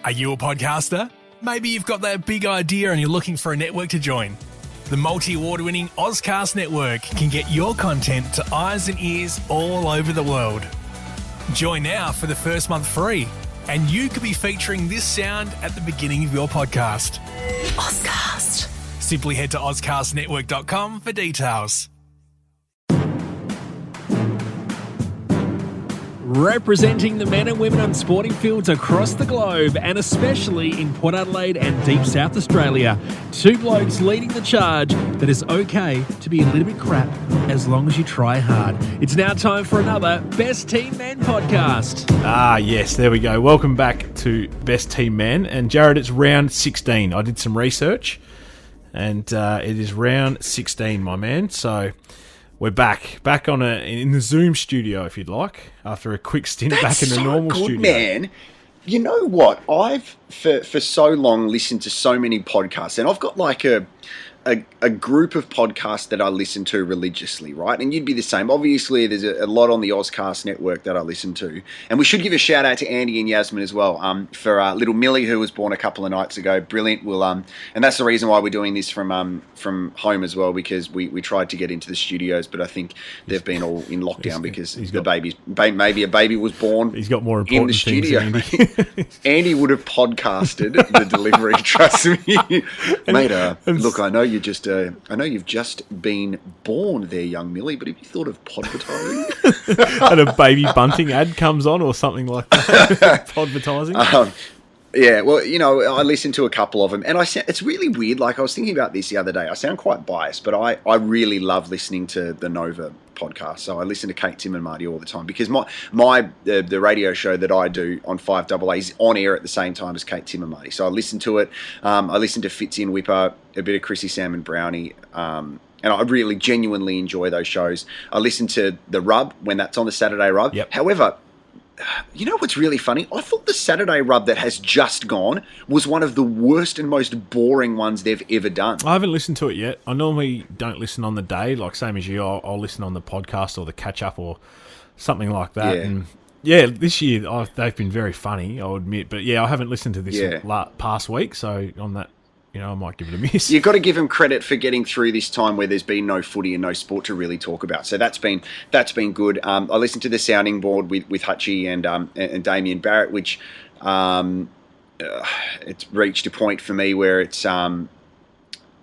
Are you a podcaster? Maybe you've got that big idea and you're looking for a network to join. The multi-award-winning Ozcast Network can get your content to eyes and ears all over the world. Join now for the first month free, and you could be featuring this sound at the beginning of your podcast. Ozcast. Simply head to ozcastnetwork.com for details. Representing the men and women on sporting fields across the globe, and especially in Port Adelaide and deep South Australia, two blokes leading the charge that it's okay to be a little bit crap as long as you try hard. It's now time for another Best Team Man podcast. Ah, yes, there we go. Welcome back to Best Team Man. And Jared, it's round 16. I did some research, and it is round 16, my man. So we're back in the Zoom studio, if you'd like, after a quick stint back in the normal studio. Man. You know what? I've for so long listened to so many podcasts, and I've got like a group of podcasts that I listen to religiously, right? And you'd be the same. Obviously, there's a lot on the Ozcast network that I listen to. And we should give a shout out to Andy and Yasmin as well for little Millie, who was born a couple of nights ago. Brilliant. And that's the reason why we're doing this from home as well, because we tried to get into the studios, but I think they've been all in lockdown because maybe a baby was born. He's got more important in the studio. Things than Andy. Andy would have podcasted the delivery. Trust me, mate. Look, I know you've just been born there, young Millie, but have you thought of podvertising? And a baby bunting ad comes on or something like that. Podvertising. Yeah, well, I listened to a couple of them, and it's really weird. Like, I was thinking about this the other day. I sound quite biased, but I really love listening to the Nova podcast. So I listen to Kate, Tim and Marty all the time because the radio show that I do on 5AA is on air at the same time as Kate, Tim and Marty. So I listen to it. I listen to Fitzy and Whipper, a bit of Chrissy, Sam and Brownie, and I really genuinely enjoy those shows. I listen to The Rub when that's on the Saturday Rub. Yep. However, you know what's really funny? I thought the Saturday Rub that has just gone was one of the worst and most boring ones they've ever done. I haven't listened to it yet. I normally don't listen on the day, like same as you. I'll listen on the podcast or the catch-up or something like that. Yeah. And yeah, this year they've been very funny, I'll admit. But yeah, I haven't listened to this past week, so on that, I might give it a miss. You've got to give them credit for getting through this time where there's been no footy and no sport to really talk about. So that's been good. I listened to the sounding board with Hutchie and Damien Barrett, which it's reached a point for me where it's like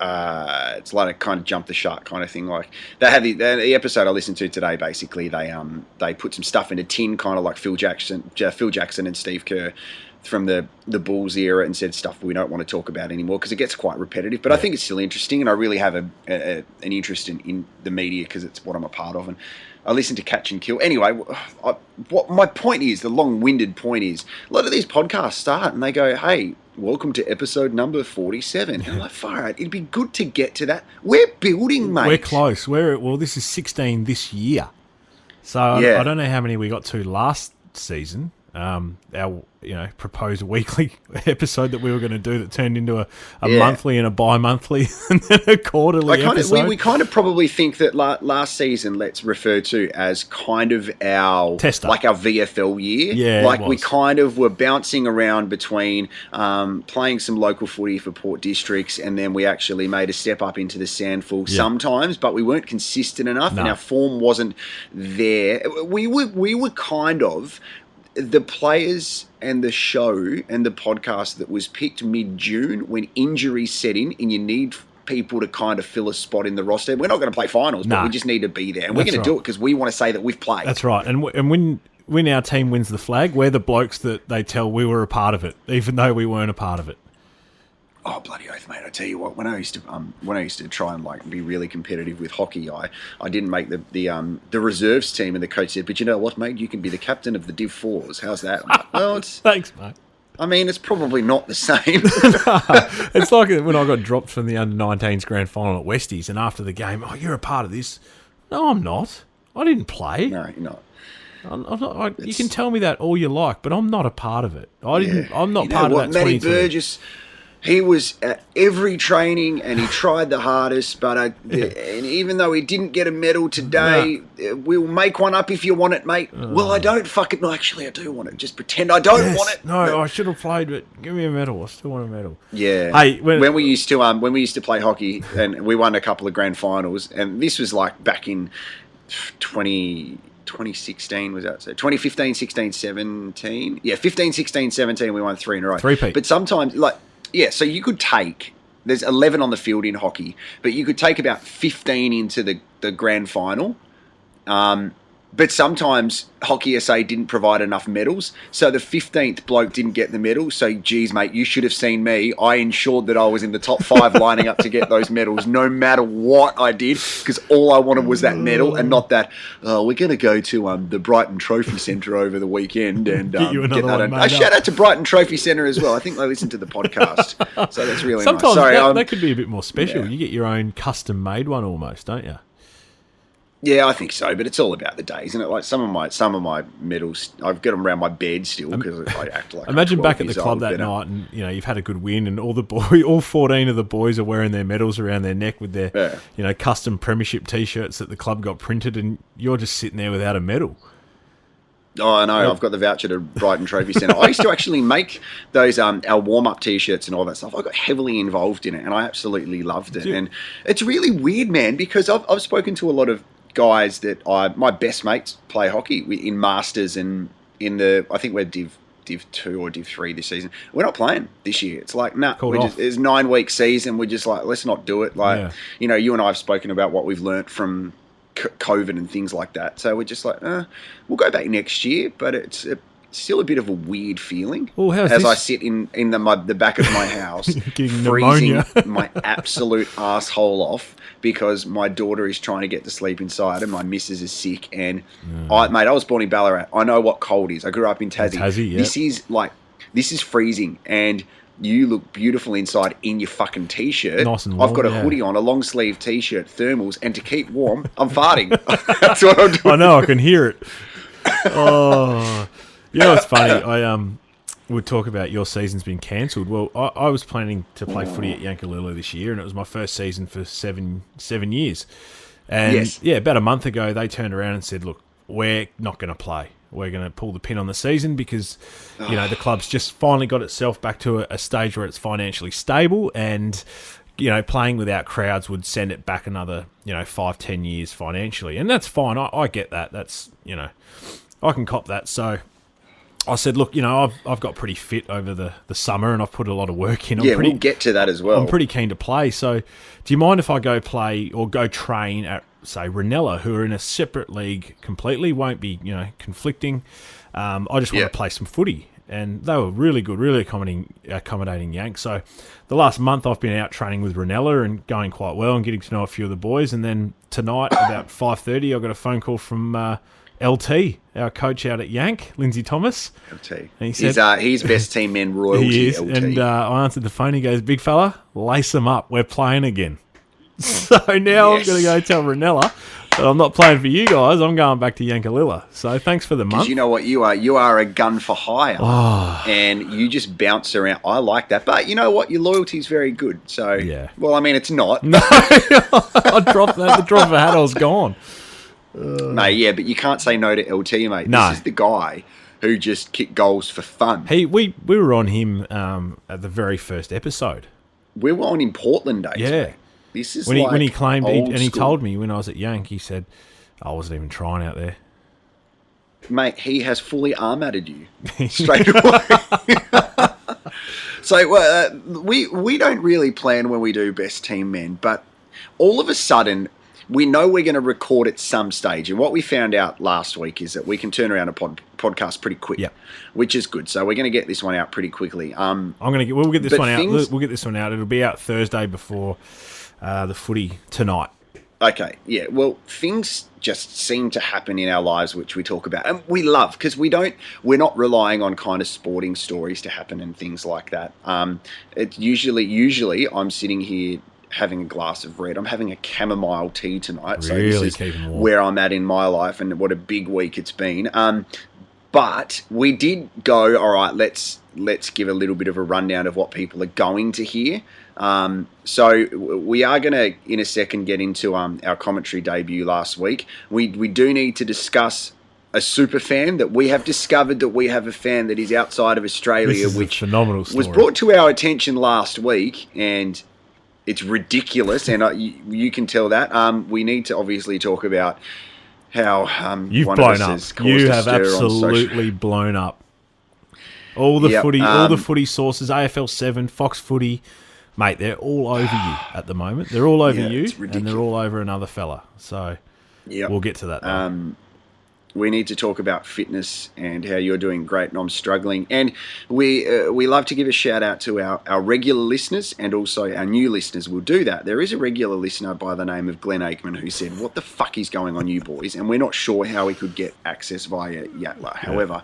a kind of jump the shark kind of thing. Like they had the episode I listened to today. Basically, they put some stuff in a tin, kind of like Phil Jackson and Steve Kerr from the Bulls era, and said stuff we don't want to talk about anymore because it gets quite repetitive. But I think it's still interesting, and I really have an interest in the media because it's what I'm a part of. And I listen to Catch and Kill. Anyway, what my point is, the long-winded point is, a lot of these podcasts start and they go, hey, welcome to episode number 47. And I'm like, far out, it'd be good to get to that. We're building, mate. We're close. This is 16 this year. So I don't know how many we got to last season. Our proposed weekly episode that we were going to do that turned into a monthly and a bi-monthly and then a quarterly episode. We kind of probably think that last season, let's refer to as kind of our tester, like our VFL year. Yeah, like we kind of were bouncing around between playing some local footy for Port Districts, and then we actually made a step up into the Sandful sometimes, but we weren't consistent enough, and our form wasn't there. We were kind of the players and the show and the podcast that was picked mid-June when injuries set in and you need people to kind of fill a spot in the roster. We're not going to play finals, but we just need to be there. And we're going to do it because we want to say that we've played. That's right. And when our team wins the flag, we're the blokes that they tell we were a part of it, even though we weren't a part of it. Oh, bloody oath, mate! I tell you what, when I used to try and like be really competitive with hockey, I didn't make the reserves team, and the coach said, "But you know what, mate? You can be the captain of the Div 4s. How's that?" I'm like, well, thanks, mate. I mean, it's probably not the same. It's like when I got dropped from the under-19s grand final at Westies, and after the game, oh, you're a part of this. No, I'm not. I didn't play. No, you're not. I'm not. You can tell me that all you like, but I'm not a part of it. I'm not part of that. Matty Burgess. He was at every training and he tried the hardest, but and even though he didn't get a medal today, we'll make one up if you want it, mate. Well, I don't fucking... No, actually, I do want it. Just pretend I don't want it. No, I should have played, but give me a medal. I still want a medal. Yeah. Hey, when we used to play hockey and we won a couple of grand finals, and this was like back in 2016, was that? So 2015, 16, 17. Yeah, 15, 16, 17, we won 3 in a row. Three-peat. But sometimes, like... Yeah, so you could take, there's 11 on the field in hockey, but you could take about 15 into the grand final. But sometimes Hockey SA didn't provide enough medals, so the 15th bloke didn't get the medal. So, geez, mate, you should have seen me. I ensured that I was in the top 5 lining up to get those medals, no matter what I did, because all I wanted was that medal and not that, we're going to go to the Brighton Trophy Centre over the weekend and get that. A shout out to Brighton Trophy Centre as well. I think they listen to the podcast, so that's really Sometimes nice. Sorry, that could be a bit more special. Yeah. You get your own custom-made one almost, don't you? Yeah, I think so, but it's all about the days, isn't it? Like some of my medals, I've got them around my bed still because I act like. Imagine back at the club that night, and you've had a good win, and all 14 of the boys are wearing their medals around their neck with their custom premiership T-shirts that the club got printed, and you're just sitting there without a medal. Oh, I know. I've got the voucher to Brighton Trophy Centre. I used to actually make those our warm-up T-shirts and all that stuff. I got heavily involved in it, and I absolutely loved it. Dude. And it's really weird, man, because I've spoken to a lot of guys that my best mates play hockey in Masters and I think we're Div 2 or Div 3 this season. We're not playing this year. It's like, it's 9-week season. We're just like, let's not do it. Like, you and I have spoken about what we've learnt from COVID and things like that. So we're just like, we'll go back next year, but it's still a bit of a weird feeling I sit in the back of my house freezing my absolute asshole off because my daughter is trying to get to sleep inside and my missus is sick and I was born in Ballarat. I know what cold is. I grew up in Tassie. Yeah. This is freezing and you look beautiful inside in your fucking T-shirt. Nice and warm, I've got a hoodie on, a long sleeve T-shirt, thermals, and to keep warm, I'm farting. That's what I'm doing. I know, I can hear it. Oh, you know what's funny? We'll talk about your season's been cancelled. Well, I was planning to play footy at Yankalilla this year, and it was my first season for seven years. And about a month ago, they turned around and said, "Look, we're not going to play. We're going to pull the pin on the season because the club's just finally got itself back to a stage where it's financially stable, and playing without crowds would send it back another 5-10 years financially, and that's fine. I get that. That's I can cop that. So I said, look, I've got pretty fit over the summer and I've put a lot of work in. We'll get to that as well. I'm pretty keen to play. So do you mind if I go play or go train at, say, Ranella, who are in a separate league completely, won't be, conflicting. I just want to play some footy. And they were really good, really accommodating Yanks. So the last month I've been out training with Ranella and going quite well and getting to know a few of the boys. And then tonight about 5:30 I got a phone call from LT, our coach out at Yank, Lindsay Thomas. LT. And he said, he's best team man royalty, he is. LT. And I answered the phone. He goes, big fella, lace them up. We're playing again. So now I'm going to go tell Ranella that I'm not playing for you guys. I'm going back to Yankalilla. So thanks for the month. You know what you are? You are a gun for hire. And you just bounce around. I like that. But you know what? Your loyalty is very good. So, well, I mean, it's not. No, I dropped that. The drop of a hat, I was gone. Mate, but you can't say no to LT, mate. No. This is the guy who just kicked goals for fun. We were on him at the very first episode. We were on in Portland days. Yeah. Mate. This is when he claimed, and he school. told me when I was at Yank, he said, I wasn't even trying out there. Mate, he has fully armatted you straight away. So we don't really plan when we do Best Team Men, but all of a sudden we know we're going to record at some stage. And what we found out last week is that we can turn around a podcast pretty quick, which is good. So we're going to get this one out pretty quickly. We'll get this one out. We'll get this one out. It'll be out Thursday before the footy tonight. Okay, yeah. Well, things just seem to happen in our lives, which we talk about, and we love because we're not relying on kind of sporting stories to happen and things like that. It's usually I'm sitting here having a glass of red. I'm having a chamomile tea tonight. Really so this is where I'm at in my life and what a big week it's been. But we did go, all right, let's give a little bit of a rundown of what people are going to hear. So we are going to, in a second, get into our commentary debut last week. We do need to discuss a super fan that we have discovered that we have a fan that is outside of Australia, This is which a phenomenal story. was brought to our attention last week, and it's ridiculous, and you can tell that. We need to obviously talk about how you've one blown of us up. has caused You a have stir on social. absolutely blown up. All the footy sources, AFL7, Fox Footy, mate, they're all over you at the moment. They're all over you, and they're all over another fella. So we'll get to that. Though. We need to talk about fitness and how you're doing great and I'm struggling. And we love to give a shout out to our regular listeners and also our new listeners. We'll do that. There is a regular listener by the name of Glenn Aikman who said, "What the fuck is going on, you boys?" And we're not sure how we could get access via Yatla. However,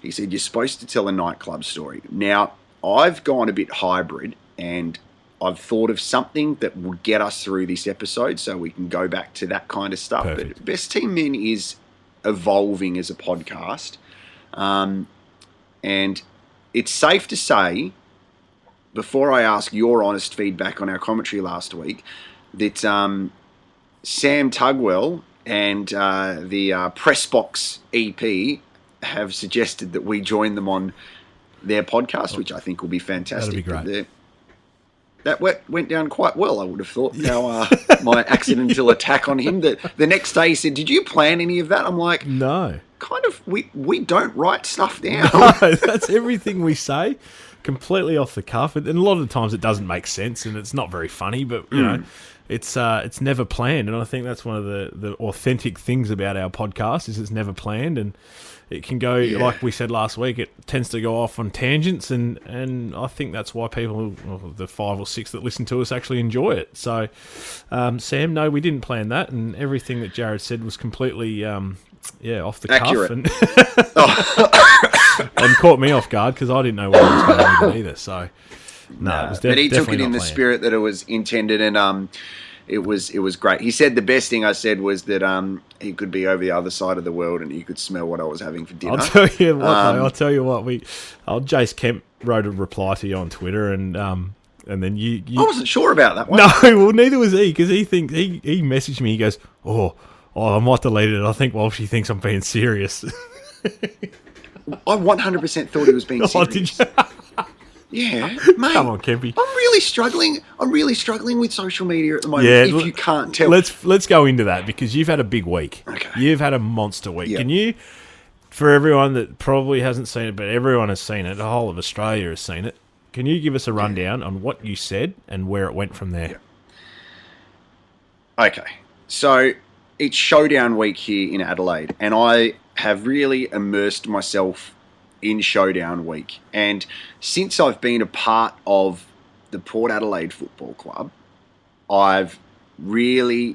he said, "You're supposed to tell a nightclub story." Now, I've gone a bit hybrid and I've thought of something that will get us through this episode so we can go back to that kind of stuff. Perfect. But Best Team Men is evolving as a podcast, and it's safe to say, before I ask your honest feedback on our commentary last week, that Sam Tugwell and the Pressbox EP have suggested that we join them on their podcast, which I think will be fantastic. That'd be great. That went down quite well, I would have thought. Now, my accidental attack on him. The next day he said, "Did you plan any of that?" I'm like, no. Kind of. We don't write stuff down. No, that's everything we say, completely off the cuff. And a lot of the times it doesn't make sense and it's not very funny, but, you know, it's never planned. And I think that's one of the authentic things about our podcast is it's never planned. And it can go, like we said last week, it tends to go off on tangents, and I think that's why people, the 5 or 6 that listen to us, actually enjoy it. So, Sam, no, we didn't plan that, and everything that Jared said was completely, off the accurate. Cuff, and caught me off guard because I didn't know what I was going to do either. So, no, it was but he took it in the planned. spirit that it was intended, and it was great. He said the best thing I said was that he could be over the other side of the world and he could smell what I was having for dinner. I'll tell you what, Jace Kemp wrote a reply to you on Twitter, and then you I wasn't sure about that one. No, well, neither was he, because he messaged me. He goes, "Oh, I might delete it. I think Walshy thinks I'm being serious." I 100% thought he was being serious. Oh, did you? Yeah, mate. Come on, Kempy. I'm really struggling with social media at the moment. Yeah, if you can't tell. Let's go into that because you've had a big week. Okay. You've had a monster week. Yep. Can you, for everyone that probably hasn't seen it, but everyone has seen it, the whole of Australia has seen it, can you give us a rundown on what you said and where it went from there? Yep. Okay. So it's showdown week here in Adelaide, and I have really immersed myself in showdown week. And since I've been a part of the Port Adelaide Football Club, I've really,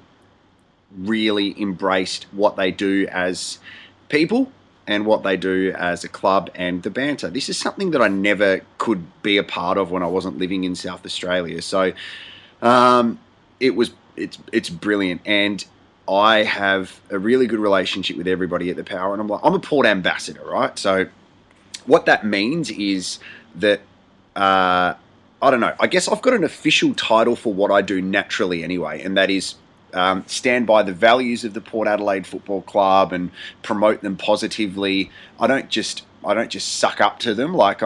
really embraced what they do as people and what they do as a club and the banter. This is something that I never could be a part of when I wasn't living in South Australia. So it's brilliant. And I have a really good relationship with everybody at the Power. And I'm a Port ambassador, right? So what that means is that, I don't know, I guess I've got an official title for what I do naturally anyway, and that is stand by the values of the Port Adelaide Football Club and promote them positively. I don't just suck up to them. Like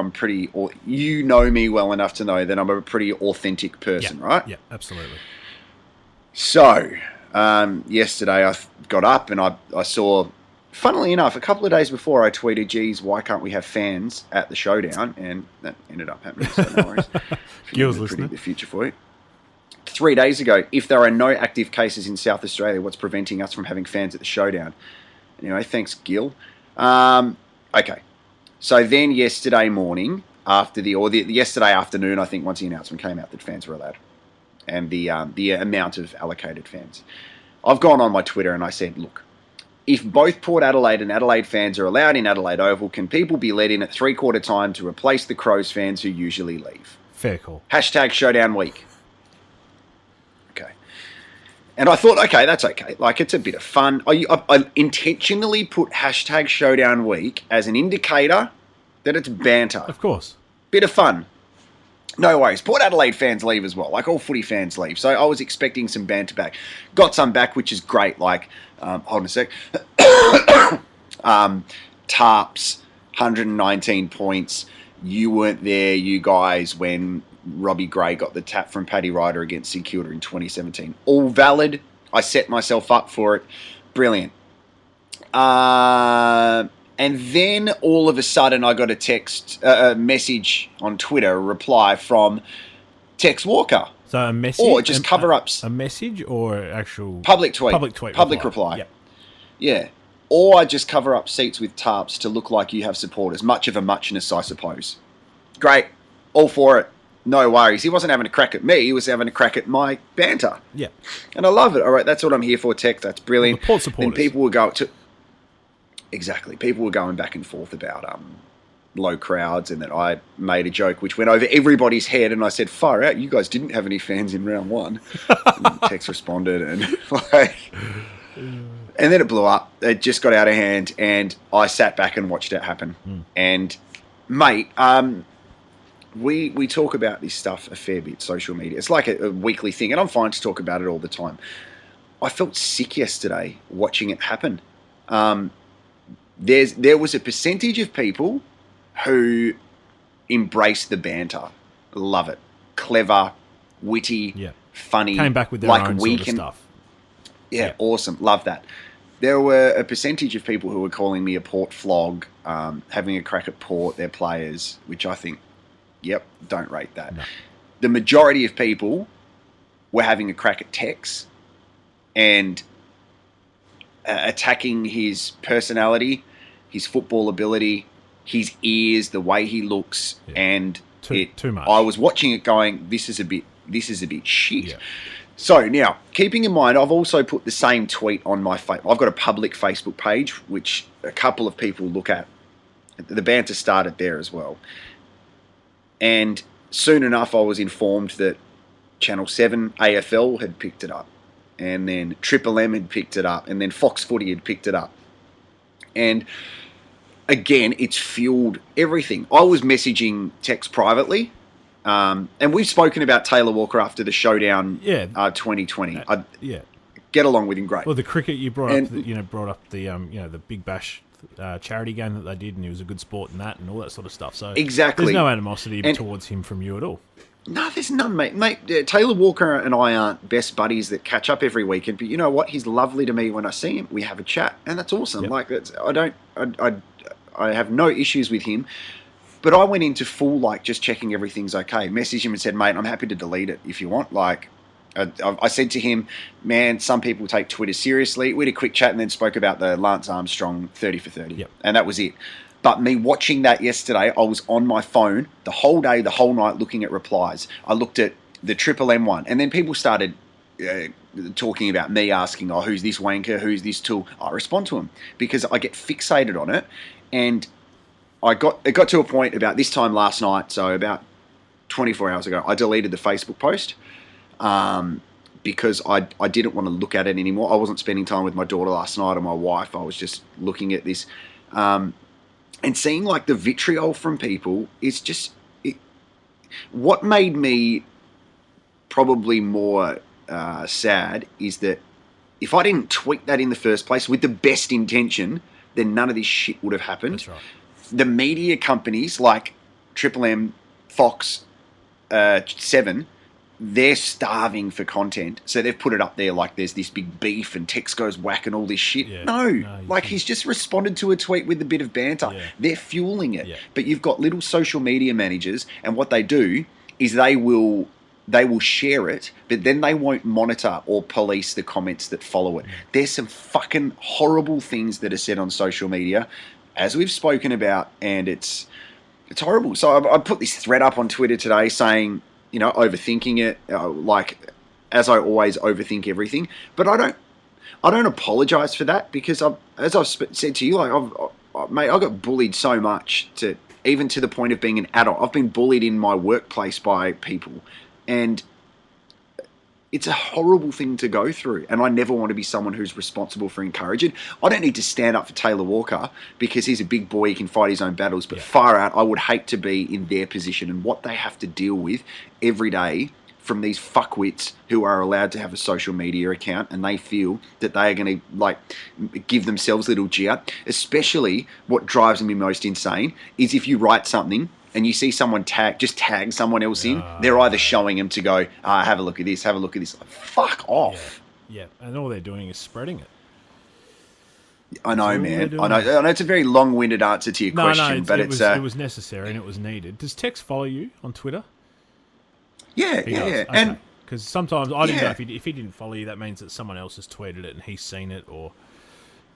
you know me well enough to know that I'm a pretty authentic person, right? Yeah, absolutely. So, yesterday I got up and I saw, funnily enough, a couple of days before I tweeted, "Geez, why can't we have fans at the showdown?" And that ended up happening, so no worries. Gil's listening. The future for you. 3 days ago, if there are no active cases in South Australia, what's preventing us from having fans at the showdown? Anyway, thanks, Gil. Okay. So then yesterday morning, yesterday afternoon, I think, once the announcement came out that fans were allowed, and the amount of allocated fans, I've gone on my Twitter and I said, look, if both Port Adelaide and Adelaide fans are allowed in Adelaide Oval, can people be let in at 3/4 time to replace the Crows fans who usually leave? Fair call. #showdown week. Okay. And I thought, okay, that's okay. Like, it's a bit of fun. I intentionally put hashtag Showdown Week as an indicator that it's banter. Of course. Bit of fun. No worries. Port Adelaide fans leave as well. Like, all footy fans leave. So I was expecting some banter back. Got some back, which is great. Like, hold on a sec. Tarps, 119 points. You weren't there, you guys, when Robbie Gray got the tap from Paddy Ryder against St Kilda in 2017. All valid. I set myself up for it. Brilliant. And then all of a sudden I got a message on Twitter, a reply from Tex Walker. So a message? Or just cover-ups. A message or actual... Public tweet. Public reply. Yep. Yeah. Or I just cover up seats with tarps to look like you have supporters. Much of a muchness, I suppose. Great. All for it. No worries. He wasn't having a crack at me. He was having a crack at my banter. Yeah. And I love it. All right, that's what I'm here for, Tech. That's brilliant. Well, the Port supporters. Then people were going to... Exactly. People were going back and forth about low crowds, and that I made a joke which went over everybody's head, and I said, far out, you guys didn't have any fans in round one. And Tex responded, and like... And then it blew up. It just got out of hand, and I sat back and watched it happen. And, mate, we talk about this stuff a fair bit, social media. It's like a weekly thing, and I'm fine to talk about it all the time. I felt sick yesterday watching it happen. There was a percentage of people who embrace the banter. Love it. Clever, witty, funny. Came back with their own sort of stuff. Yeah, awesome. Love that. There were a percentage of people who were calling me a Port flog, having a crack at Port, their players, which I think, yep, don't rate that. No. The majority of people were having a crack at Tex and attacking his personality, his football ability, his ears, the way he looks, and too much. I was watching it going, this is a bit shit. Yeah. So now, keeping in mind, I've also put the same tweet on my I've got a public Facebook page, which a couple of people look at. The banter started there as well. And soon enough, I was informed that Channel 7 AFL had picked it up. And then Triple M had picked it up. And then Fox Footy had picked it up. And again, it's fueled everything. I was messaging Tex privately. And we've spoken about Taylor Walker after the Showdown 2020. Get along with him great. Well, the cricket you brought up the the Big Bash charity game that they did, and he was a good sport in that and all that sort of stuff. So exactly, there's no animosity towards him from you at all. No, there's none, mate. Taylor Walker and I aren't best buddies that catch up every weekend, but you know what? He's lovely to me when I see him. We have a chat, and that's awesome. Yep. Like I have no issues with him. But I went into full, just checking everything's okay. Messaged him and said, mate, I'm happy to delete it if you want. I said to him, man, some people take Twitter seriously. We had a quick chat and then spoke about the Lance Armstrong 30 for 30. Yep. And that was it. But me watching that yesterday, I was on my phone the whole day, the whole night, looking at replies. I looked at the Triple M one. And then people started talking about me, asking, who's this wanker? Who's this tool? I respond to them because I get fixated on it. And... it got to a point about this time last night, so about 24 hours ago, I deleted the Facebook post because I didn't want to look at it anymore. I wasn't spending time with my daughter last night or my wife. I was just looking at this and seeing the vitriol from people is just... What made me probably more sad is that if I didn't tweet that in the first place with the best intention, then none of this shit would have happened. That's right. The media companies like Triple M, Fox, 7, they're starving for content. So they've put it up there like there's this big beef and Tex goes whack and all this shit. Yeah. No, he's just responded to a tweet with a bit of banter. Yeah. They're fueling it. Yeah. But you've got little social media managers, and what they do is they will share it, but then they won't monitor or police the comments that follow it. There's some fucking horrible things that are said on social media, as we've spoken about, and it's horrible. So I put this thread up on Twitter today saying, overthinking it, as I always overthink everything. But I don't apologise for that because as I've said to you, mate, I got bullied so much even to the point of being an adult. I've been bullied in my workplace by people, and it's a horrible thing to go through, and I never want to be someone who's responsible for encouraging. I don't need to stand up for Taylor Walker because he's a big boy, he can fight his own battles, but far out, I would hate to be in their position and what they have to deal with every day from these fuckwits who are allowed to have a social media account and they feel that they are going to give themselves a little cheer. Especially what drives me most insane is if you write something and you see someone tag someone else in, they're either showing them to go, have a look at this, have a look at this. Like, fuck off. Yeah, and all they're doing is spreading it. I know, man. I know it's a very long-winded answer to your question, but it was necessary and it was needed. Does Tex follow you on Twitter? Yeah. Okay. And because sometimes I didn't know if he didn't follow you, that means that someone else has tweeted it and he's seen it or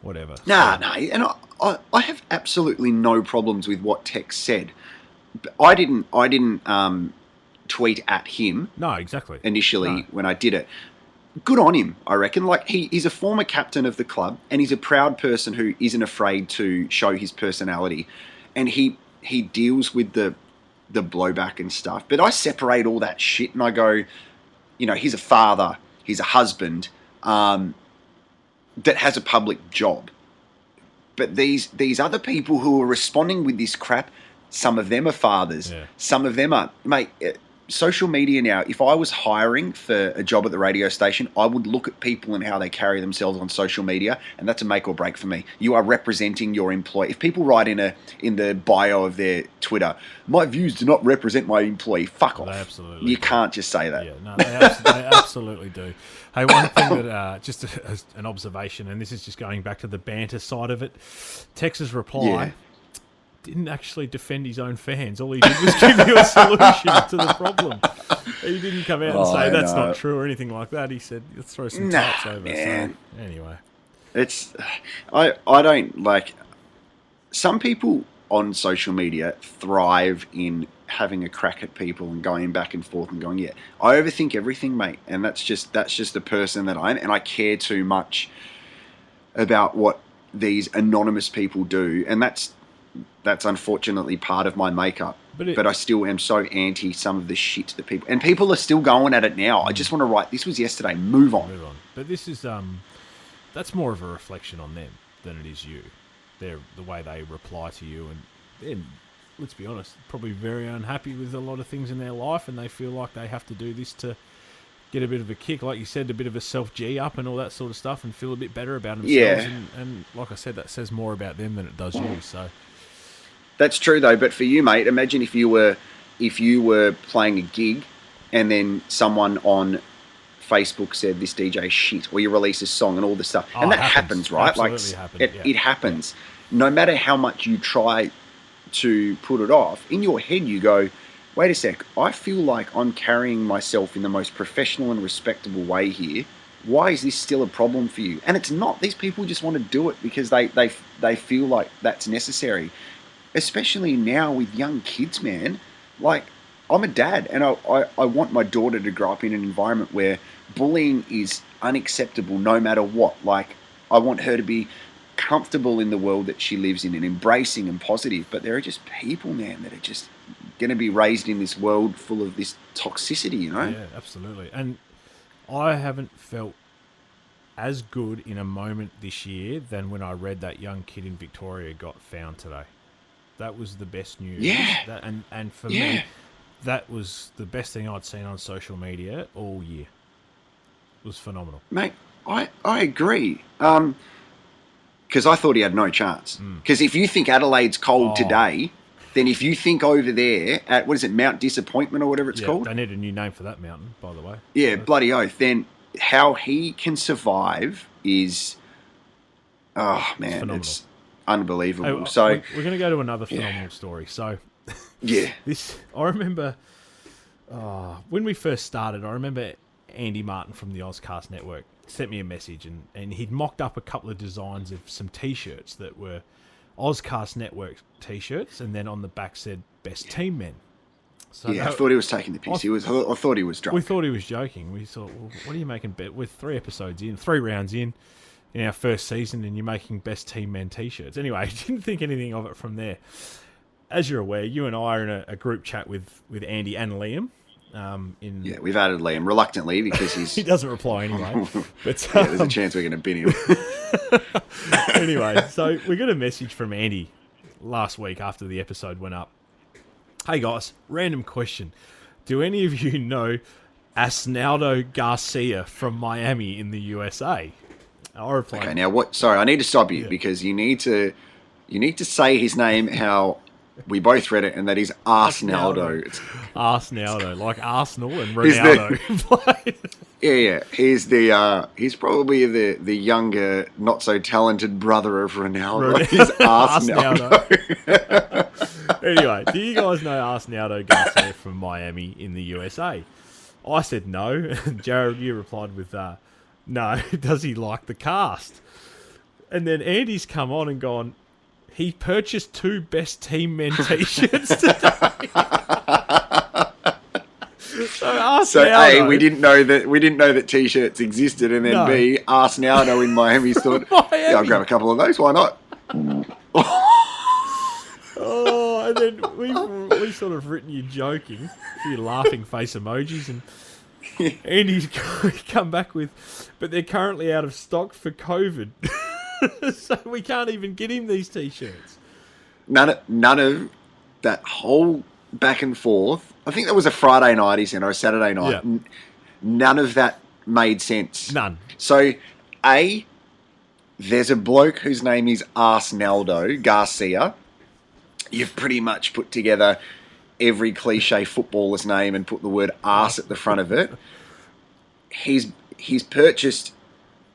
whatever. No, and I have absolutely no problems with what Tex said. I didn't tweet at him. No, exactly. Initially when I did it. Good on him, I reckon. Like he's a former captain of the club and he's a proud person who isn't afraid to show his personality. And he deals with the blowback and stuff. But I separate all that shit and I go, he's a father, he's a husband that has a public job. But these other people who are responding with this crap, some of them are fathers. Yeah. Some of them are... Mate, social media now, if I was hiring for a job at the radio station, I would look at people and how they carry themselves on social media, and that's a make or break for me. You are representing your employee. If people write in the bio of their Twitter, my views do not represent my employee, fuck off. They absolutely You can't just say that. Yeah, no, they absolutely do. Hey, one thing that, just as an observation, and this is just going back to the banter side of it, Tex's reply... didn't actually defend his own fans. All he did was give you a solution to the problem. He didn't come out and say that's not true or anything like that. He said, let's throw some types over. Man. So, anyway. I don't like... Some people on social media thrive in having a crack at people and going back and forth and going, I overthink everything, mate. And that's just the person that I am. And I care too much about what these anonymous people do. And that's unfortunately part of my makeup. But I still am so anti some of the shit that people... And people are still going at it now. I just want to write, this was yesterday, move on. But this is... that's more of a reflection on them than it is you. The way they reply to you. And let's be honest, probably very unhappy with a lot of things in their life, and they feel like they have to do this to get a bit of a kick. Like you said, a bit of a self-G up and all that sort of stuff, and feel a bit better about themselves. Yeah. And like I said, that says more about them than it does you, so... That's true though, but for you, mate, imagine if you were playing a gig and then someone on Facebook said this DJ shit, or you release a song and all this stuff. And that happens, right? Absolutely It happens. No matter how much you try to put it off, in your head you go, wait a sec, I feel like I'm carrying myself in the most professional and respectable way here. Why is this still a problem for you? And it's not. These people just want to do it because they feel like that's necessary. Especially now with young kids, man. Like, I'm a dad, and I want my daughter to grow up in an environment where bullying is unacceptable no matter what. Like, I want her to be comfortable in the world that she lives in and embracing and positive. But there are just people, man, that are just going to be raised in this world full of this toxicity, you know? Yeah, absolutely. And I haven't felt as good in a moment this year than when I read that young kid in Victoria got found today. That was the best news. Yeah. And for me, that was the best thing I'd seen on social media all year. It was phenomenal. Mate, I agree. Because I thought he had no chance. Because if you think Adelaide's cold today, then if you think over there at, what is it, Mount Disappointment or whatever it's called? They need a new name for that mountain, by the way. Yeah, bloody oath. Then how he can survive is, it's unbelievable. Hey, so we're going to go to another phenomenal story. So, I remember when we first started. I remember Andy Martin from the Ozcast Network sent me a message, and he'd mocked up a couple of designs of some T-shirts that were Ozcast Network T-shirts, and then on the back said "Best Team Men." So I thought he was taking the piss. I thought he was drunk. We thought he was joking. We thought, well, what are you making? We're 3 rounds in our first season, and you're making Best Team Men T-shirts. Anyway, I didn't think anything of it from there. As you're aware, you and I are in a group chat with Andy and Liam, Yeah, we've added Liam reluctantly because he doesn't reply anyway. But there's a chance we're going to bin him. Anyway, so we got a message from Andy last week after the episode went up. Hey guys, random question. Do any of you know Asnaldo Garcia from Miami in the USA? I replied, Okay, now what? Sorry, I need to stop you because you need to say his name how we both read it, and that is Arsenaldo. Arsenaldo, like Arsenal and Ronaldo. Yeah. He's probably the younger, not so talented brother of Ronaldo. He's Arsenaldo. Anyway, do you guys know Arsenaldo Garcia from Miami in the USA? I said no, and Jared, you replied with no. Does he like the cast? And then Andy's come on and gone, he purchased 2 Best Team Men t-shirts today. So A, we didn't know that t-shirts existed, and then B, Arsenaldo in Miami thought, yeah, I'll grab a couple of those. Why not? Oh, and then we sort of written you joking, a few laughing face emojis, and Andy's come back with, but they're currently out of stock for COVID. So we can't even get him these t-shirts. None of that whole back and forth. I think that was a Friday night, he said, or a Saturday night. Yeah. None of that made sense. None. So, A, there's a bloke whose name is Arsenaldo Garcia. You've pretty much put together every cliche footballer's name and put the word arse at the front of it. He's purchased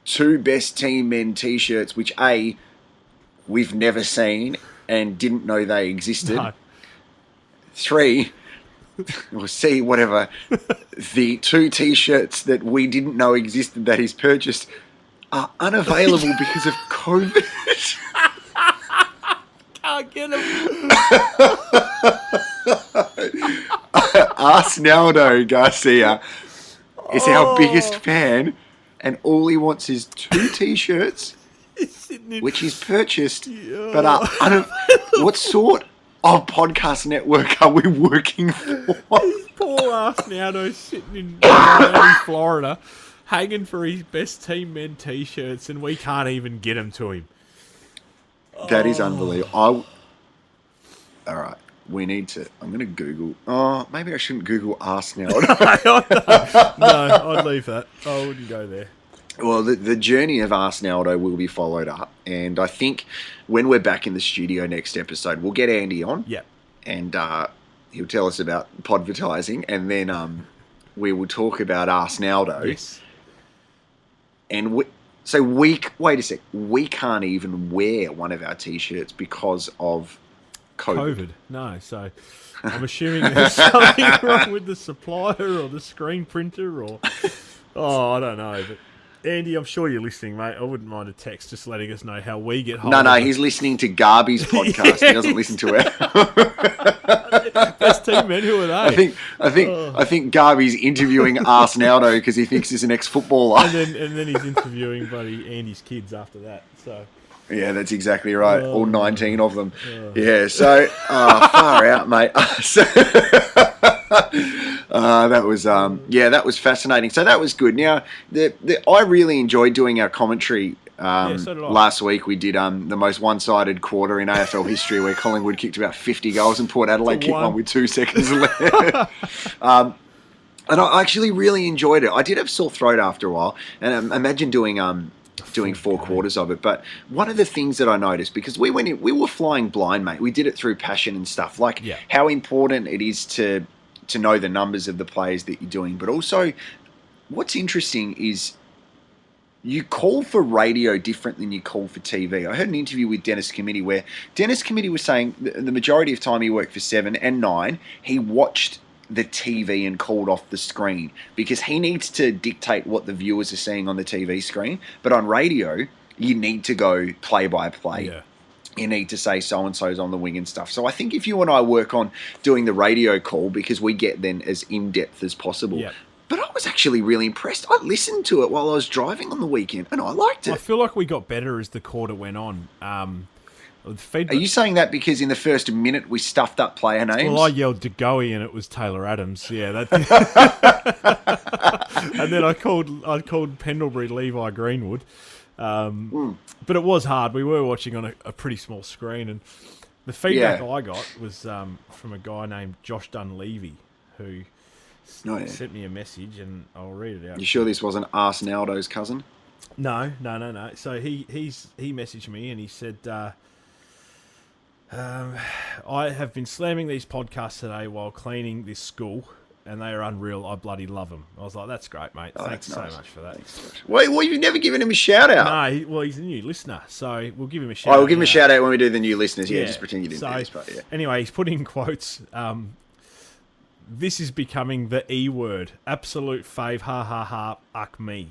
2 Best Team Men t-shirts, which A, we've never seen and didn't know they existed. No. 3, or C, whatever, the 2 t-shirts that we didn't know existed that he's purchased are unavailable because of COVID. Can't get them. Arsenaldo Garcia is our biggest fan, and all he wants is 2 t-shirts, which he's purchased, but are what sort of podcast network are we working for? Poor Arsenaldo sitting in Miami, Florida, hanging for his Best Team Men t-shirts, and we can't even get them to him. That is unbelievable. All right, we need to. I'm going to Google. Oh, maybe I shouldn't Google Arsenaldo. No, I'd leave that. I wouldn't go there. Well, the journey of Arsenaldo will be followed up, and I think when we're back in the studio next episode, we'll get Andy on. Yeah. And he'll tell us about podvertising, and then we will talk about Arsenaldo. Yes. And wait a sec. We can't even wear one of our t-shirts because of COVID. No, so I'm assuming there's something wrong with the supplier or the screen printer or... Oh, I don't know, but... Andy, I'm sure you're listening, mate. I wouldn't mind a text just letting us know how we get hold of it. No, he's listening to Garby's podcast. He doesn't listen to it. Best Team Men, who are they? I think Garby's interviewing Arsenaldo because he thinks he's an ex-footballer. And then he's interviewing buddy Andy's kids after that. So yeah, that's exactly right. All 19 of them. Yeah, so far out, mate. That was fascinating. So that was good. Now, I really enjoyed doing our commentary. So last week we did the most one-sided quarter in AFL history, where Collingwood kicked about 50 goals and Port Adelaide kicked one with 2 seconds left. And I actually really enjoyed it. I did have sore throat after a while, and imagine doing 4 quarters of it. But one of the things that I noticed, because we were flying blind, mate. We did it through passion and stuff, like how important it is to know the numbers of the players that you're doing. But also, what's interesting is you call for radio different than you call for TV. I heard an interview with Dennis Committee where Dennis Committee was saying the majority of time he worked for 7 and 9, he watched the TV and called off the screen because he needs to dictate what the viewers are seeing on the TV screen. But on radio, you need to go play by play. Yeah. You need to say so-and-so's on the wing and stuff. So I think if you and I work on doing the radio call, because we get then as in-depth as possible. Yep. But I was actually really impressed. I listened to it while I was driving on the weekend, and I liked it. I feel like we got better as the quarter went on. The feedback, Are you saying that because in the first minute we stuffed up player names? well, I yelled DeGoey and it was Taylor Adams. Yeah, that. And then I called Pendlebury Levi Greenwood. But it was hard. We were watching on a pretty small screen, and the feedback I got was from a guy named Josh Dunleavy, who sent me a message, and I'll read it out. You sure this wasn't Arsenaldo's cousin? No. So he messaged me and he said, I have been slamming these podcasts today while cleaning this school, and they are unreal. I bloody love them. I was like, that's great, mate. Thanks so much for that. Well, you've never given him a shout out. No, he's a new listener, so we'll give him a shout out. We'll give him a shout out when we do the new listeners. Yeah, just pretend you didn't do this part, yeah. Anyway, he's put in quotes, this is becoming the E word. Absolute fave, ha ha ha, uck me.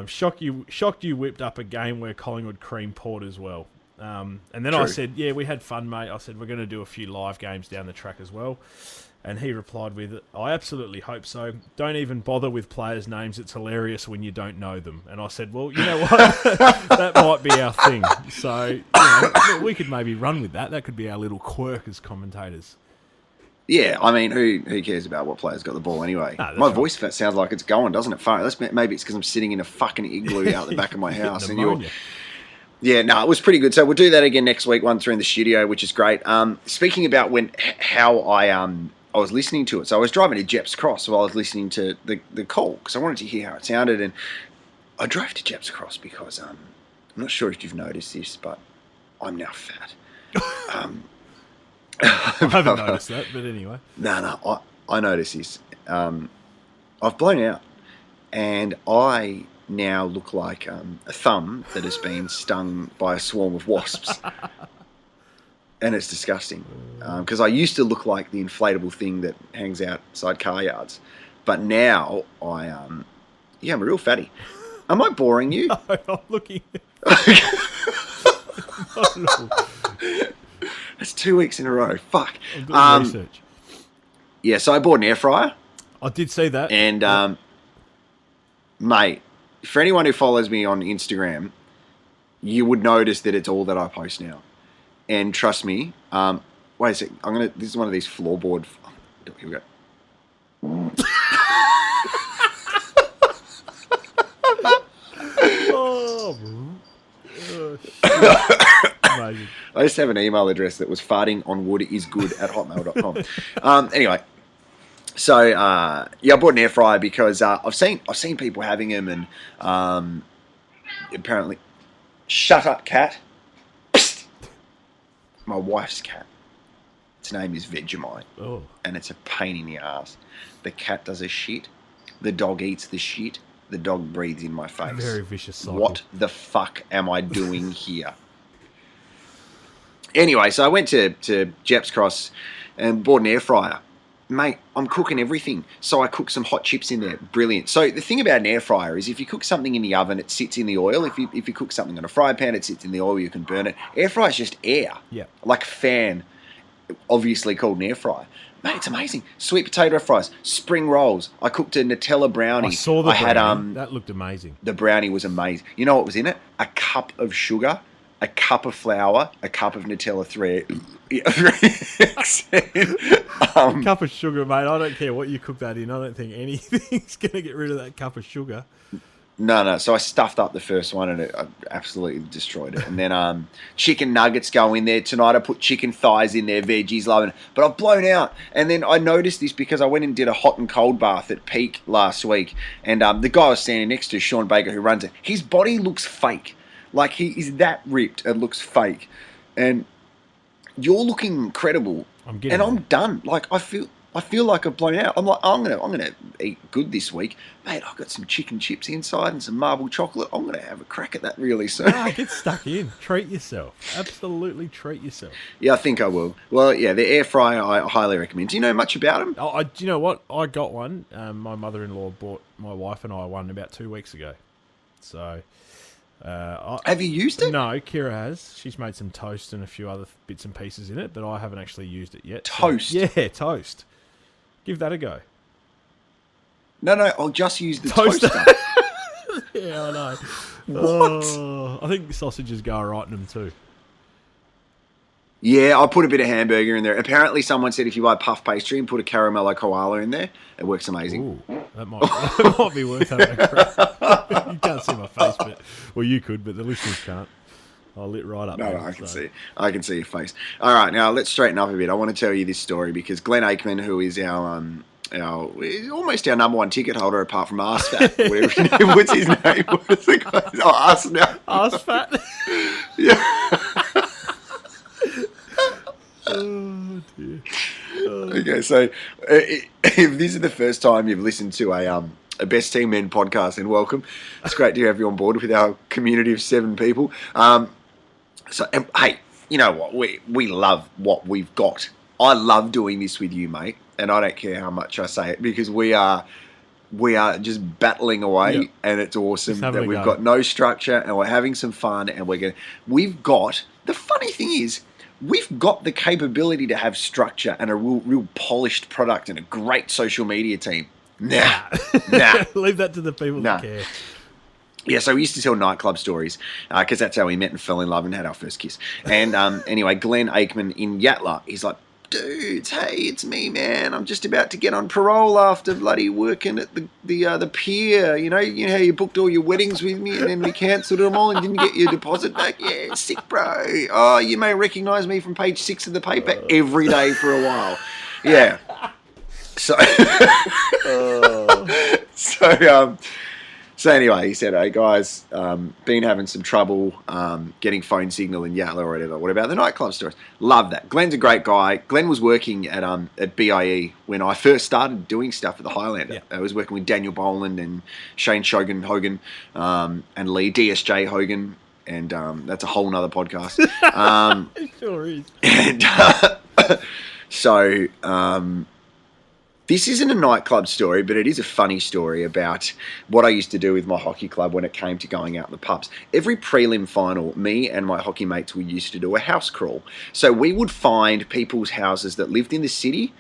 Shocked you whipped up a game where Collingwood cream poured as well. And then True. I said, yeah, we had fun, mate. I said, we're going to do a few live games down the track as well. And he replied with, I absolutely hope so. Don't even bother with players' names. It's hilarious when you don't know them. And I said, well, you know what? That might be our thing. So we could maybe run with that. That could be our little quirk as commentators. Yeah, I mean, who cares about what players got the ball anyway? No, my voice sounds like it's going, doesn't it? Maybe it's because I'm sitting in a fucking igloo out the back of my house. Yeah, no, it was pretty good. So we'll do that again next week, one through in the studio, which is great. Speaking about how I was listening to it. So I was driving to Jepp's Cross while I was listening to the call because I wanted to hear how it sounded. And I drove to Jepp's Cross because I'm not sure if you've noticed this, but I'm now fat. I haven't noticed that, but anyway. No, I noticed this. I've blown out, and I now look like a thumb that has been stung by a swarm of wasps. And it's disgusting. Because I used to look like the inflatable thing that hangs outside car yards. But now I'm a real fatty. Am I boring you? No, I'm looking. That's 2 weeks in a row. Fuck. I'm doing research. Yeah, so I bought an air fryer. I did see that. And, mate, for anyone who follows me on Instagram, you would notice that it's all that I post now. And trust me, wait a second. This is one of these floorboard. Here we go. Amazing. I used to have an email address that was fartingonwoodisgood@hotmail.com. Anyway, so I bought an air fryer because I've seen people having them, and apparently, shut up, cat. Psst. My wife's cat. Its name is Vegemite, and it's a pain in the ass. The cat does a shit. The dog eats the shit. The dog breathes in my face. Very vicious cycle. What the fuck am I doing here? Anyway, so I went to Jepp's Cross and bought an air fryer. Mate, I'm cooking everything. So I cooked some hot chips in there. Brilliant. So the thing about an air fryer is if you cook something in the oven, it sits in the oil. If you cook something on a fry pan, it sits in the oil, you can burn it. Air fryer is just air. Yeah. Like a fan, obviously called an air fryer. Mate, it's amazing. Sweet potato fries, spring rolls. I cooked a Nutella brownie. I saw the brownie. That looked amazing. The brownie was amazing. You know what was in it? A cup of sugar, a cup of flour, a cup of Nutella 3. A cup of sugar, mate. I don't care what you cook that in. I don't think anything's going to get rid of that cup of sugar. No. So I stuffed up the first one and it absolutely destroyed it. And then chicken nuggets go in there. Tonight I put chicken thighs in there, veggies, loving it. But I've blown out. And then I noticed this because I went and did a hot and cold bath at Peak last week. And the guy I was standing next to, Sean Baker, who runs it, his body looks fake. Like he is that ripped and looks fake. And you're looking incredible. I'm done. Like I feel like I've blown out. I'm like, I'm gonna eat good this week, mate. I've got some chicken chips inside and some marble chocolate. I'm gonna have a crack at that really soon. Get stuck in. Treat yourself. Absolutely treat yourself. Yeah, I think I will. Well, yeah, the air fryer I highly recommend. Do you know much about them? Do you know what? I got one. My mother-in-law bought my wife and I one about 2 weeks ago. So. Have you used it? No, Kira has. She's made some toast and a few other bits and pieces in it, but I haven't actually used it yet. Toast? So, yeah, toast. Give that a go. No, I'll just use the toaster. Yeah, I know. What? I think the sausages go all right in them too. Yeah, I put a bit of hamburger in there. Apparently, someone said if you buy puff pastry and put a caramello koala in there, it works amazing. Ooh, that might be worth having a crack. You can't see my face, well, you could, but the listeners can't. I lit right up. No, I can see your face. All right, now let's straighten up a bit. I want to tell you this story because Glenn Aikman, who is our almost our number one ticket holder apart from Arsfat, whatever. What's his name? What's the guy? Oh, Ars now. Arsfat. Yeah. Oh dear. Okay, so if this is the first time you've listened to a Best Team Men podcast, then welcome. It's great to have you on board with our community of 7 people. Hey, you know what? We love what we've got. I love doing this with you, mate, and I don't care how much I say it because we are just battling away, yep. And it's awesome that we've go. got no structure and we're having some fun, and the funny thing is, we've got the capability to have structure and a real polished product and a great social media team. Nah. Leave that to the people that care. Yeah, so we used to tell nightclub stories because that's how we met and fell in love and had our first kiss. And anyway, Glenn Aikman in Yatla, he's like, dudes, hey, it's me, man. I'm just about to get on parole after bloody working at the pier. You know how you booked all your weddings with me and then we cancelled them all and didn't get your deposit back? Yeah, sick, bro. Oh, you may recognise me from page 6 of the paper every day for a while. Yeah. So, So anyway, he said, hey guys, been having some trouble getting phone signal in Yatla or whatever. What about the nightclub stories? Love that. Glenn's a great guy. Glenn was working at BIE when I first started doing stuff at the Highlander. Yeah. I was working with Daniel Boland and Shane Hogan and Lee DSJ Hogan, and that's a whole nother podcast. It sure is. And so... this isn't a nightclub story, but it is a funny story about what I used to do with my hockey club when it came to going out in the pubs. Every prelim final, me and my hockey mates, we used to do a house crawl. So we would find people's houses that lived in the city,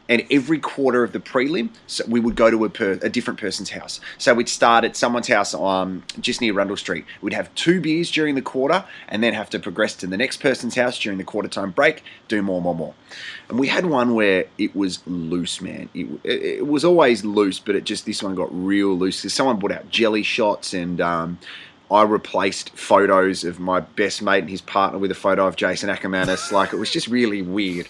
and every quarter of the prelim, so we would go to a different person's house. So we'd start at someone's house just near Rundle Street. We'd have 2 beers during the quarter and then have to progress to the next person's house during the quarter time break, do more. And we had one where it was loose, man. It was always loose, but this one got real loose. Someone brought out jelly shots and... I replaced photos of my best mate and his partner with a photo of Jason Ackermanis. Like, it was just really weird.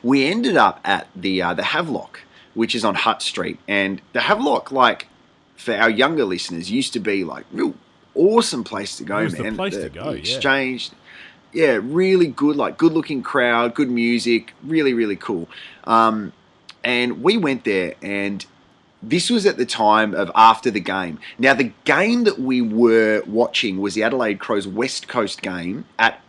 We ended up at the Havelock, which is on Hutt Street. And the Havelock, like, for our younger listeners, used to be, like, real awesome place to go, man. It was the place to go, exchange, yeah, really good, like, good-looking crowd, good music, really, really cool. And we went there, and this was at the time of after the game. Now, the game that we were watching was the Adelaide Crows West Coast game at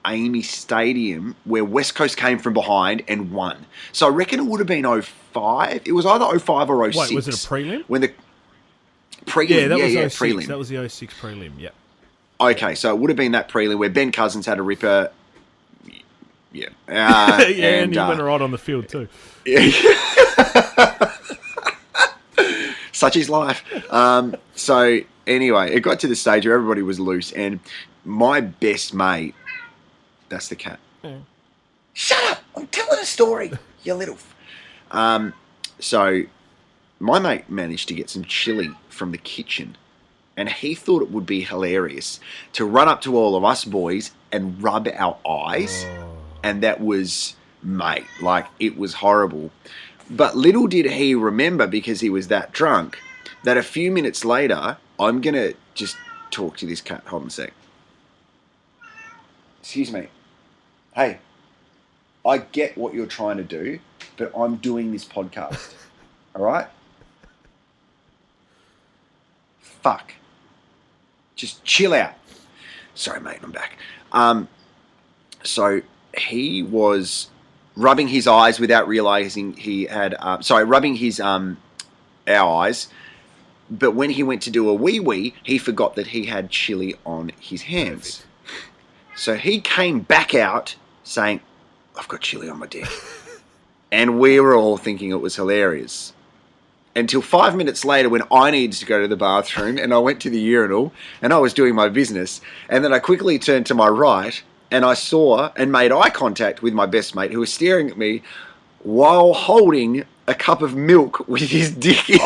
Amy Stadium, where West Coast came from behind and won. So I reckon it would have been 05. It was either 05 or 06. Wait, was it a prelim? When the prelim, yeah, that was 06. Prelim. That was the 06 prelim, yeah. Okay, so it would have been that prelim where Ben Cousins had a ripper. Yeah. And he went right on the field too. Yeah. Such is life. So anyway, it got to the stage where everybody was loose, and my best mate, that's the cat. Yeah. Shut up! I'm telling a story, you little... So my mate managed to get some chili from the kitchen, and he thought it would be hilarious to run up to all of us boys and rub our eyes. Oh. And that was, mate, like, it was horrible. But little did he remember, because he was that drunk, that a few minutes later, I'm going to just talk to this cat. Hold on a sec. Excuse me. Hey, I get what you're trying to do, but I'm doing this podcast. All right? Fuck. Just chill out. Sorry, mate, I'm back. So he was rubbing his eyes without realizing he had... rubbing his our eyes. But when he went to do a wee-wee, he forgot that he had chili on his hands. Perfect. So he came back out saying, I've got chili on my dick. And we were all thinking it was hilarious. Until 5 minutes later, when I needed to go to the bathroom and I went to the urinal and I was doing my business, and then I quickly turned to my right and I saw and made eye contact with my best mate, who was staring at me while holding a cup of milk with his dick in.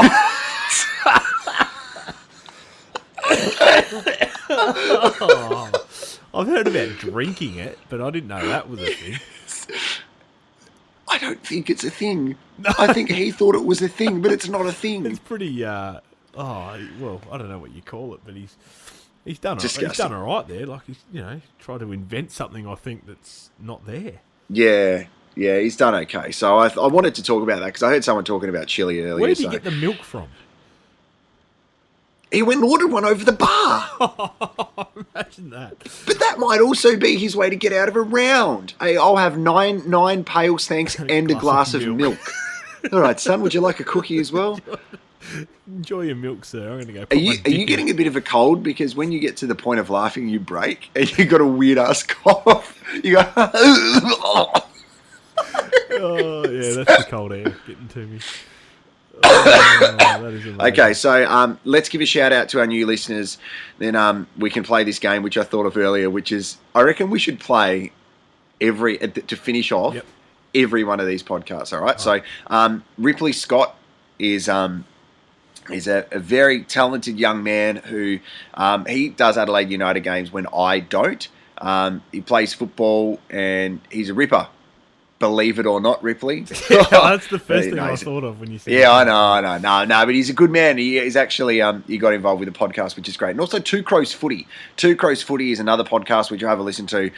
Oh, I've heard about drinking it, but I didn't know that was a thing. I don't think it's a thing. I think he thought it was a thing, but it's not a thing. It's pretty. Well, I don't know what you call it, but he's done Disgusting. He's done all right there. Like he's tried to invent something. I think that's not there. Yeah, he's done okay. So I wanted to talk about that because I heard someone talking about chili earlier. Where did he get the milk from? He went and ordered one over the bar. Imagine that. But that might also be his way to get out of a round. Hey, I'll have nine pails, thanks, and a glass of milk. All right, son, would you like a cookie as well? Enjoy your milk, sir. I'm going to go. Are you getting a bit of a cold? Because when you get to the point of laughing, you break, and you got a weird ass cough. You go. Oh yeah, that's the cold air getting to me. Oh, that is amazing. Okay, so let's give a shout out to our new listeners. Then we can play this game, which I thought of earlier, which is I reckon we should play to finish off every one of these podcasts. All right. So Ripley Scott is a very talented young man who he does Adelaide United games when I don't. He plays football and he's a ripper. Believe it or not, Ripley. That's the first thing I thought of when you said I know. No, but he's a good man. He's actually he got involved with the podcast, which is great. And also Two Crows Footy. Two Crows Footy is another podcast which I have a listen to.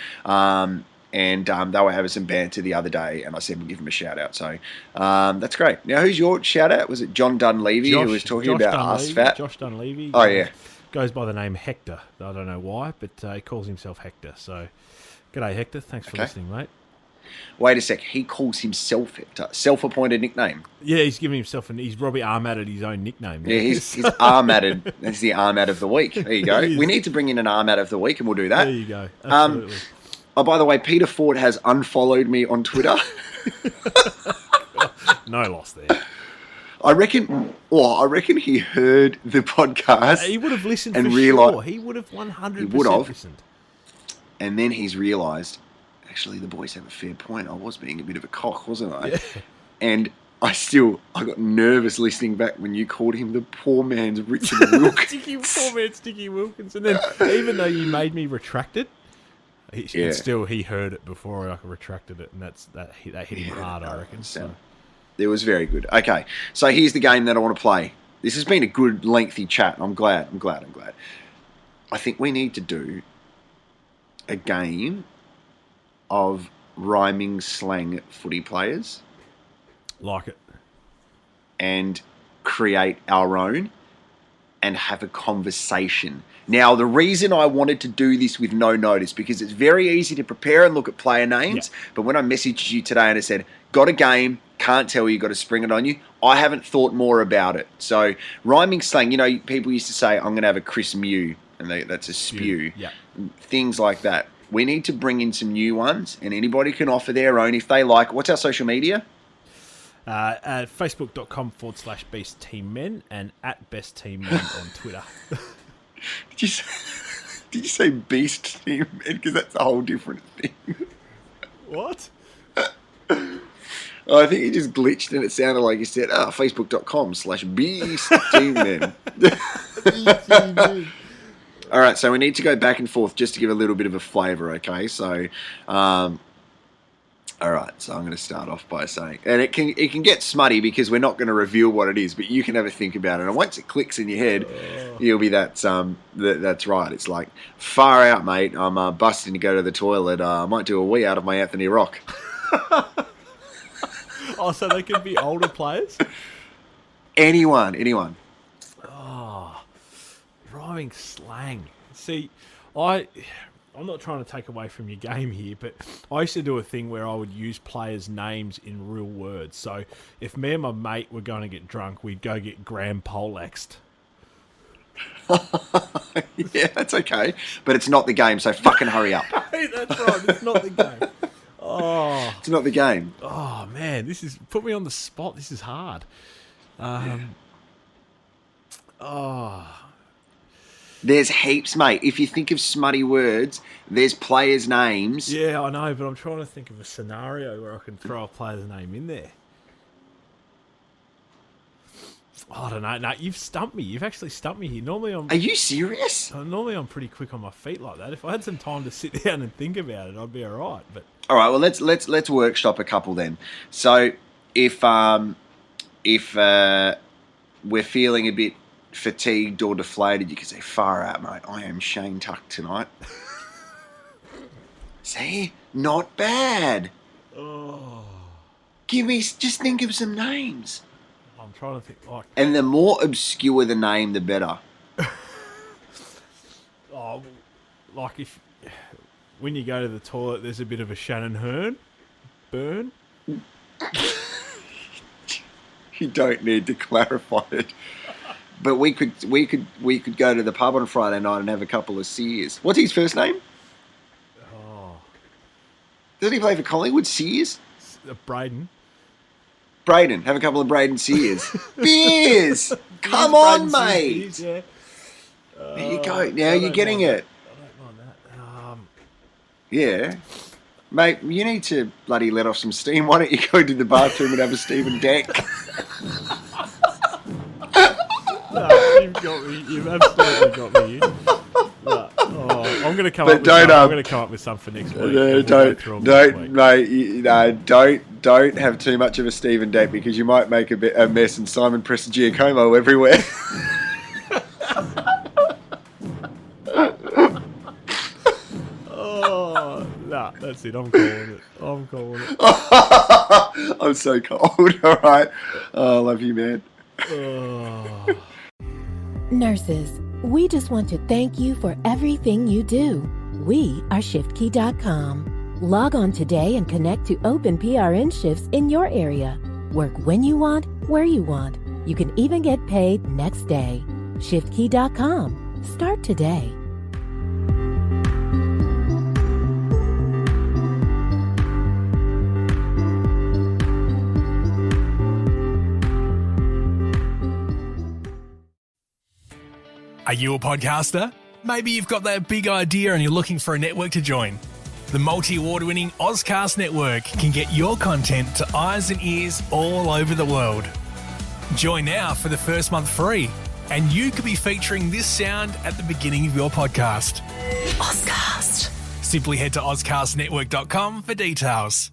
And they were having some banter the other day, and I said we'll give him a shout out. So that's great. Now, who's your shout out? Was it John Dunleavy who was talking about ass fat? Josh Dunleavy. Oh yeah, goes by the name Hector. I don't know why, but he calls himself Hector. So, g'day Hector. Thanks for listening, mate. Wait a sec. He calls himself Hector. Self-appointed nickname. Yeah, he's giving himself he's Robbie Armadded his own nickname. Yeah, he's Armadded. That's the Armad of the week. There you go. We need to bring in an Armad of the week, and we'll do that. There you go. Absolutely. Oh, by the way, Peter Ford has unfollowed me on Twitter. No loss there. I reckon he heard the podcast. He would have listened and for sure. He would have 100% listened. And then he's realised, actually, the boys have a fair point. I was being a bit of a cock, wasn't I? Yeah. And I got nervous listening back when you called him the poor man's Richard Wilkins. Poor man's Sticky Wilkins. And then, even though you made me retract it, he heard it before I retracted it, and that hit him hard, I reckon. So. It was very good. Okay, so here's the game that I want to play. This has been a good, lengthy chat. I'm glad. I think we need to do a game of rhyming slang footy players. Like it. And create our own and have a conversation. Now, the reason I wanted to do this with no notice, because it's very easy to prepare and look at player names, but when I messaged you today and I said, got a game, can't tell you, got to spring it on you, I haven't thought more about it. So, rhyming slang, people used to say, I'm going to have a Chris Mew, and that's a spew. Yeah. Things like that. We need to bring in some new ones, and anybody can offer their own if they like. What's our social media? At facebook.com/Beast Team Men and at Best Team Men on Twitter. Did you say Beast Team Men? Because that's a whole different thing. What? I think it just glitched and it sounded like you said, facebook.com/Beast Team Men. All right, so we need to go back and forth just to give a little bit of a flavour, okay? So, all right, so I'm going to start off by saying, and it can get smutty because we're not going to reveal what it is, but you can have a think about it. And once it clicks in your head, you'll be that's right. It's like, far out, mate. I'm busting to go to the toilet. I might do a wee out of my Anthony Rock. Oh, so they could be older players? Anyone. Oh, rhyming slang. See, I'm not trying to take away from your game here, but I used to do a thing where I would use players' names in real words. So if me and my mate were going to get drunk, we'd go get Graham Poleaxed. Yeah, that's okay. But it's not the game, so fucking hurry up. Hey, that's right. It's not the game. Oh, it's not the game. Oh, man. Put me on the spot. This is hard. There's heaps, mate. If you think of smutty words, there's players' names. Yeah, I know, but I'm trying to think of a scenario where I can throw a player's name in there. I don't know. No, you've stumped me. You've actually stumped me here. Are you serious? Normally I'm pretty quick on my feet like that. If I had some time to sit down and think about it, I'd be all right. But all right, well let's workshop a couple then. So if we're feeling a bit fatigued or deflated, you can say, "Far out, mate. I am Shane Tuck tonight." See, not bad. oh, Just think of some names. I'm trying to think. Like, And the more obscure the name, the better. like if when you go to the toilet, there's a bit of a Shannon Hearn burn. You don't need to clarify it. But we could go to the pub on Friday night and have a couple of Sears. What's his first name? Oh, Doesn't he play for Collingwood? Sears? Braden. Braden. Have a couple of Braden Sears. Beers! Come on, mate! Beers, yeah. There you go. Now you're getting it. I don't mind that. Yeah. Mate, you need to bloody let off some steam. Why don't you go to the bathroom and have a Stephen Deck? No, you've got me. You've absolutely got me. No, I'm going to come up. I'm going to come up with some for next week. No, don't, mate. Don't have too much of a Stephen Deck because you might make a mess and Simon Prestigiacomo everywhere. Nah, that's it. I'm calling it. I'm so cold. All right. Oh, I love you, man. Nurses, we just want to thank you for everything you do. We are ShiftKey.com. Log on today and connect to open PRN shifts in your area. Work when you want, where you want. You can even get paid next day. ShiftKey.com. Start today. Are you a podcaster? Maybe you've got that big idea and you're looking for a network to join. The multi-award winning Ozcast Network can get your content to eyes and ears all over the world. Join now for the first month free, and you could be featuring this sound at the beginning of your podcast. Ozcast. Simply head to ozcastnetwork.com for details.